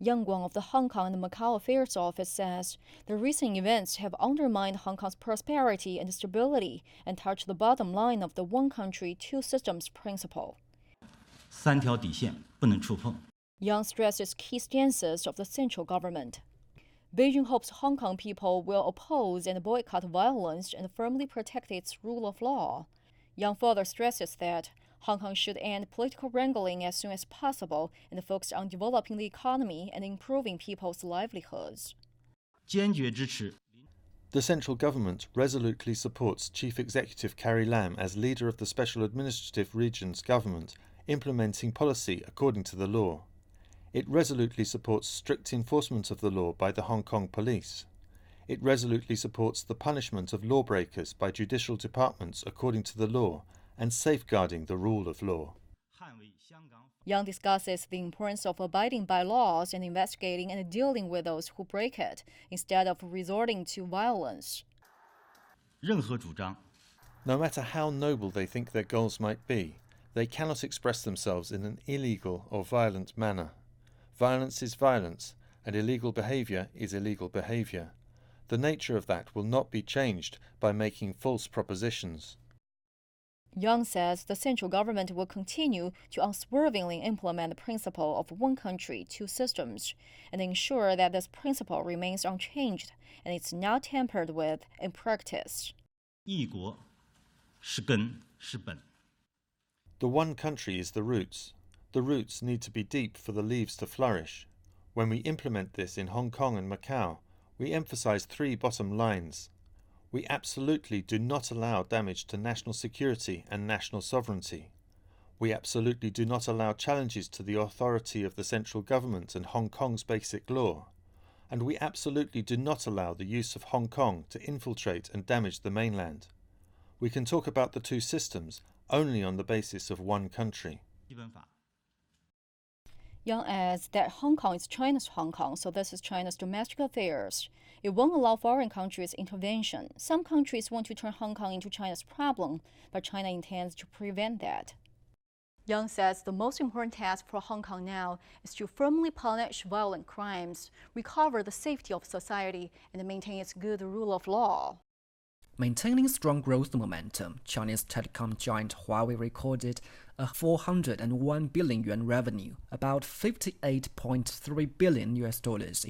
Yang Guang of the Hong Kong and Macau Affairs Office says the recent events have undermined Hong Kong's prosperity and stability and touched the bottom line of the one country, two systems principle. 三条底线不能触碰。 Yang stresses key stances of the central government. Beijing hopes Hong Kong people will oppose and boycott violence and firmly protect its rule of law. Yang further stresses that Hong Kong should end political wrangling as soon as possible and focus on developing the economy and improving people's livelihoods. 坚决支持 The central government resolutely supports Chief Executive Carrie Lam as leader of the Special Administrative Region's government, implementing policy according to the law. It resolutely supports strict enforcement of the law by the Hong Kong police. It resolutely supports the punishment of lawbreakers by judicial departments according to the law and safeguarding the rule of law. Yang discusses the importance of abiding by laws and investigating and dealing with those who break it, instead of resorting to violence. 任何主张 No matter how noble they think their goals might be, they cannot express themselves in an illegal or violent manner. Violence is violence, and illegal behaviour is illegal behaviour. The nature of that will not be changed by making false propositions. Yang says the central government will continue to unswervingly implement the principle of one country, two systems, and ensure that this principle remains unchanged and is not tampered with in practice. 一国是根是本。 The one country is the roots. The roots need to be deep for the leaves to flourish. When we implement this in Hong Kong and Macau, we emphasize three bottom lines. We absolutely do not allow damage to national security and national sovereignty. We absolutely do not allow challenges to the authority of the central government and Hong Kong's basic law. And we absolutely do not allow the use of Hong Kong to infiltrate and damage the mainland. We can talk about the two systems only on the basis of one country. 基本法 Yang adds that Hong Kong is China's Hong Kong, so this is China's domestic affairs. It won't allow foreign countries' intervention. Some countries want to turn Hong Kong into China's problem, but China intends to prevent that. Yang says the most important task for Hong Kong now is to firmly punish violent crimes, recover the safety of society, and maintain its good rule of law. Maintaining strong growth momentum, Chinese telecom giant Huawei recorded a 401 billion yuan revenue, about $58.3 billion in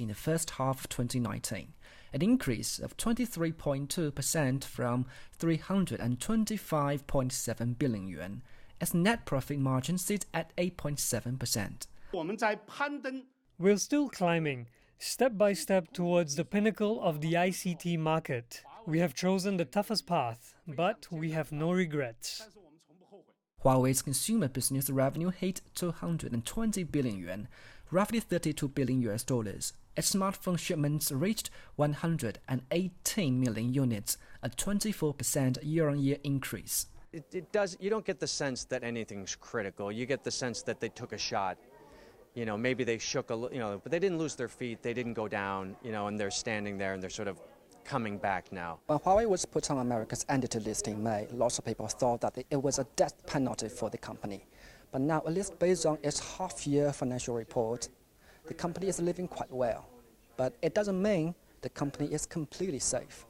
the first half of 2019, an increase of 23.2% from 325.7 billion yuan. Its net profit margin sits at 8.7%. We're still climbing, step by step towards the pinnacle of the ICT market. We have chosen the toughest path, but we have no regrets. Huawei's consumer business revenue hit 220 billion yuan, roughly $32 billion. Its smartphone shipments reached 118 million units, a 24% year-on-year increase. It does. You don't get the sense that anything's critical. You get the sense that they took a shot. You know, maybe they shook a little, but they didn't lose their feet. They didn't go down, and they're standing there and they're sort of coming back now. When Huawei was put on America's entity list in May, lots of people thought that it was a death penalty for the company. But now, at least based on its half-year financial report, the company is living quite well. But it doesn't mean the company is completely safe.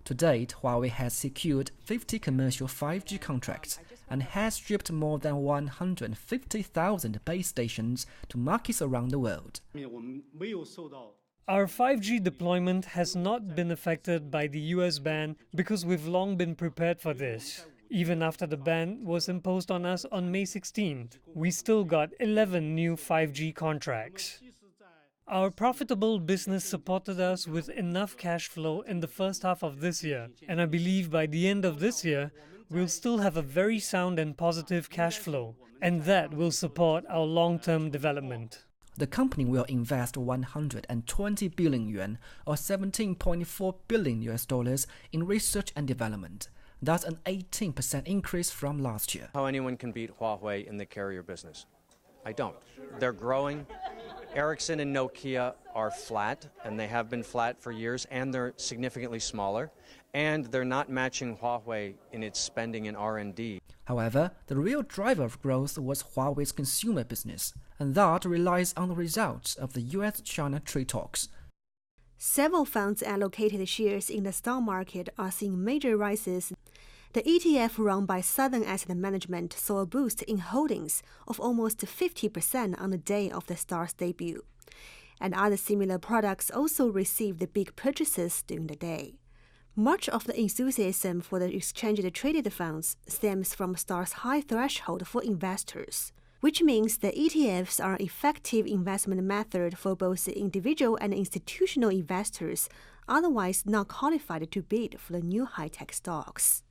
To date, Huawei has secured 50 commercial 5G contracts and has shipped more than 150,000 base stations to markets around the world. Our 5G deployment has not been affected by the US ban because we've long been prepared for this. Even after the ban was imposed on us on May 16th, we still got 11 new 5G contracts. Our profitable business supported us with enough cash flow in the first half of this year, and I believe by the end of this year, we'll still have a very sound and positive cash flow, and that will support our long-term development. The company will invest 120 billion yuan or $17.4 billion in research and development. That's an 18% increase from last year. How anyone can beat Huawei in the carrier business? I don't. They're growing. Ericsson and Nokia are flat, and they have been flat for years, and they're significantly smaller, and they're not matching Huawei in its spending in R&D. However, the real driver of growth was Huawei's consumer business, and that relies on the results of the US-China trade talks. Several funds allocated shares in the stock market are seeing major rises. The ETF run by Southern Asset Management saw a boost in holdings of almost 50% on the day of the stock's debut. And other similar products also received big purchases during the day. Much of the enthusiasm for the exchange-traded funds stems from stock's high threshold for investors, which means that ETFs are an effective investment method for both individual and institutional investors otherwise not qualified to bid for the new high-tech stocks.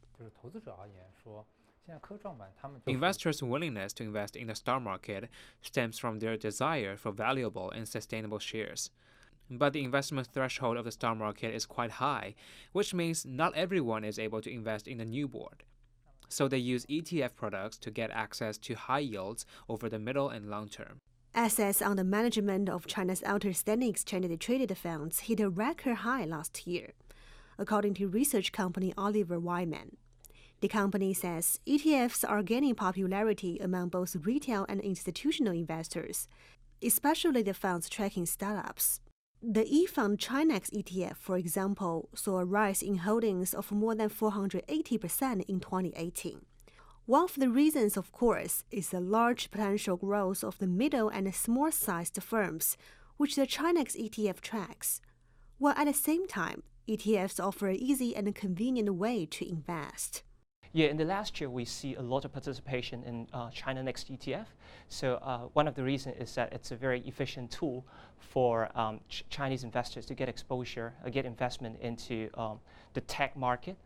Investors' willingness to invest in the stock market stems from their desire for valuable and sustainable shares. But the investment threshold of the stock market is quite high, which means not everyone is able to invest in the new board. So they use ETF products to get access to high yields over the middle and long term. Assets under management of China's outstanding exchange-traded funds hit a record high last year, according to research company Oliver Wyman. The company says ETFs are gaining popularity among both retail and institutional investors, especially the funds tracking startups. The eFund Chinex ETF, for example, saw a rise in holdings of more than 480% in 2018. One of the reasons, of course, is the large potential growth of the middle and small-sized firms, which the Chinex ETF tracks, while at the same time, ETFs offer an easy and convenient way to invest. Yeah, in the last year, we see a lot of participation in China Next ETF. So one of the reasons is that it's a very efficient tool for Chinese investors to get exposure, get investment into the tech market,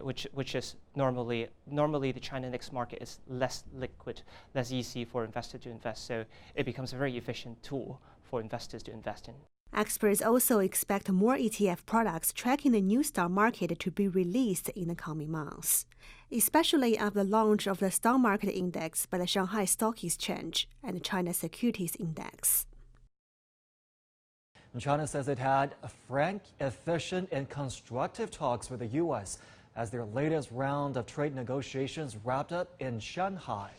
which is normally the China Next market is less liquid, less easy for investors to invest. So it becomes a very efficient tool for investors to invest in. Experts also expect more ETF products tracking the new stock market to be released in the coming months, especially after the launch of the stock market index by the Shanghai Stock Exchange and the China Securities Index. China says it had frank, efficient, and constructive talks with the U.S. as their latest round of trade negotiations wrapped up in Shanghai.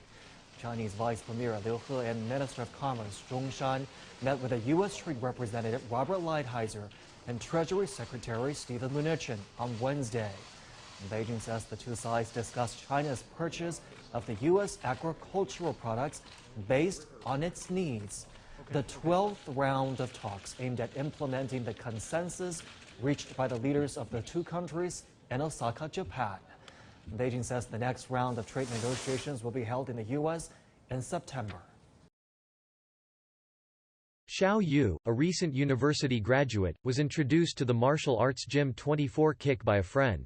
Chinese Vice Premier Liu He and Minister of Commerce Zhong Shan met with the U.S. Trade Representative Robert Lighthizer and Treasury Secretary Stephen Mnuchin on Wednesday. Beijing says the two sides discussed China's purchase of the U.S. agricultural products based on its needs. The 12th round of talks aimed at implementing the consensus reached by the leaders of the two countries in Osaka, Japan. Beijing says the next round of trade negotiations will be held in the U.S. in September. Xiao Yu, a recent university graduate, was introduced to the martial arts gym 24 kick by a friend.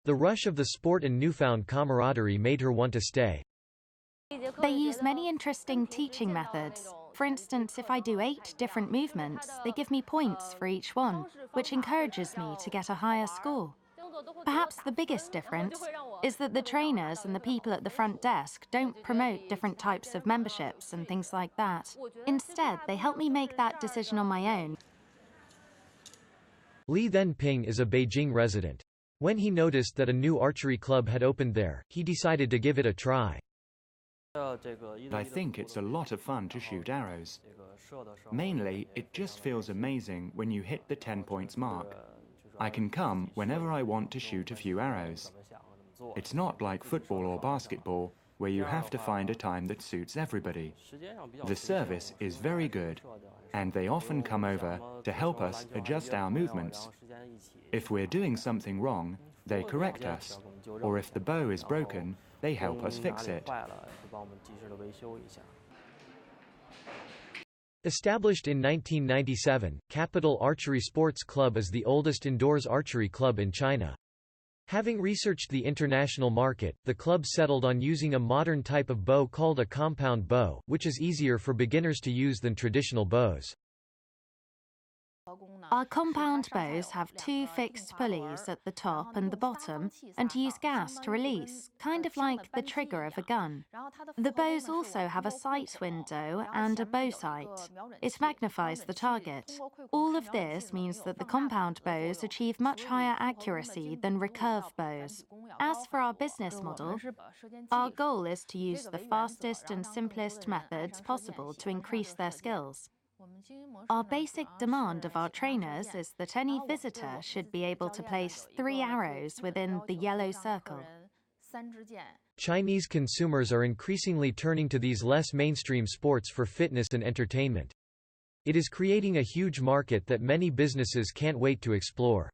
The rush of the sport and newfound camaraderie made her want to stay. They use many interesting teaching methods. For instance, if I do 8 different movements, they give me points for each one, which encourages me to get a higher score. Perhaps the biggest difference is that the trainers and the people at the front desk don't promote different types of memberships and things like that. Instead, they help me make that decision on my own. Li Then-ping is a Beijing resident. When he noticed that a new archery club had opened there, he decided to give it a try. I think it's a lot of fun to shoot arrows. Mainly, it just feels amazing when you hit the 10 points mark. I can come whenever I want to shoot a few arrows. It's not like football or basketball, where you have to find a time that suits everybody. The service is very good, and they often come over to help us adjust our movements. If we're doing something wrong, they correct us, or if the bow is broken, they help us fix it. Established in 1997, Capital Archery Sports Club is the oldest indoors archery club in China. Having researched the international market, the club settled on using a modern type of bow called a compound bow, which is easier for beginners to use than traditional bows. Our compound bows have two fixed pulleys at the top and the bottom and use gas to release, kind of like the trigger of a gun. The bows also have a sight window and a bow sight. It magnifies the target. All of this means that the compound bows achieve much higher accuracy than recurve bows. As for our business model, our goal is to use the fastest and simplest methods possible to increase their skills. Our basic demand of our trainers is that any visitor should be able to place 3 arrows within the yellow circle. Chinese consumers are increasingly turning to these less mainstream sports for fitness and entertainment. It is creating a huge market that many businesses can't wait to explore.